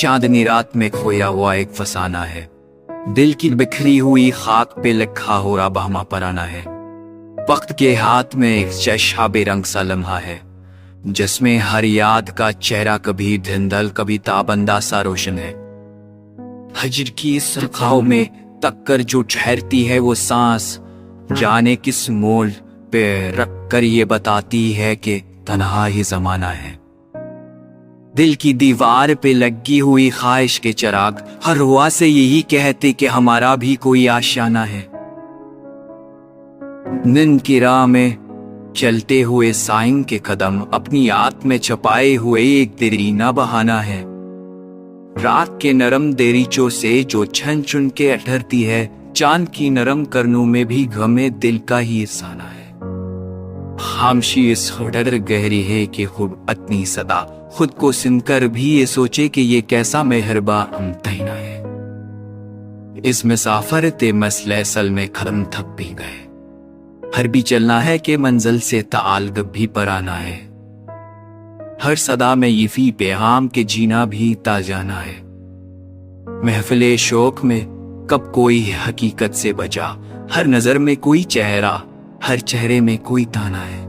चांदनी रात में खोया हुआ एक फसाना है। दिल की बिखरी हुई खाक पे लिखा हो रहा बहमा पराना है। वक्त के हाथ में एक चशा बेरंग सा लम्हा है, जिसमें हर याद का चेहरा कभी धुंधल कभी ताबंदा सा रोशन है। हजर की इस रखाव में तक कर जो ठहरती है वो सांस, जाने किस मोड़ पे रख कर ये बताती है कि तन्हा ही जमाना है। दिल की दीवार पे लगी हुई ख्वाहिश के चिराग हर हुआ से यही कहते कि हमारा भी कोई आशियाना है। नींद की राह में चलते हुए साइं के कदम अपनी आत्म में छपाए हुए एक देरीना बहाना है। रात के नरम देरीचों से जो छन चुन के अठरती है, चांद की नरम करनों में भी गमे दिल का ही अफसाना है। खामोशी इस कदर गहरी है कि खुद अपनी सदा खुद को सुनकर भी ये सोचे कि ये कैसा मेहरबा हमतहीना है। इस मुसाफर ते मसले असल में खत्म थक भी गए, हर भी चलना है कि मंजिल से ताल्लुक भी पराना है। हर सदा में ये फी पेगाम के जीना भी ताजाना है। महफिले शौक में कब कोई हकीकत से बचा, हर नजर में कोई चेहरा, हर चेहरे में कोई ताना है।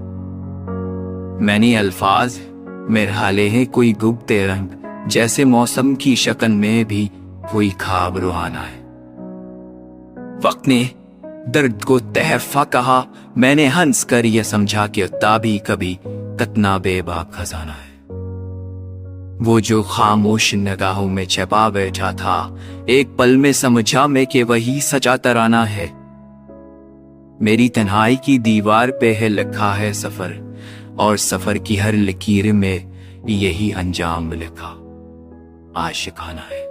मैंने अल्फाज में हाले हैं कोई गुप्ते रंग, जैसे मौसम की शक्ल में भी कोई ख्वाब रुहाना है। वक्त ने दर्द को तहफा कहा, मैंने हंस कर यह समझा कि ताबी कभी कतना बेबाक खजाना है। वो जो खामोश निगाहों में छपा बैठा था, एक पल में समझा मैं कि वही सचा तराना है। मेरी तन्हाई की दीवार पे है लिखा है सफर, और सफर की हर लकीर में यही अंजाम लिखा आशिकाना है।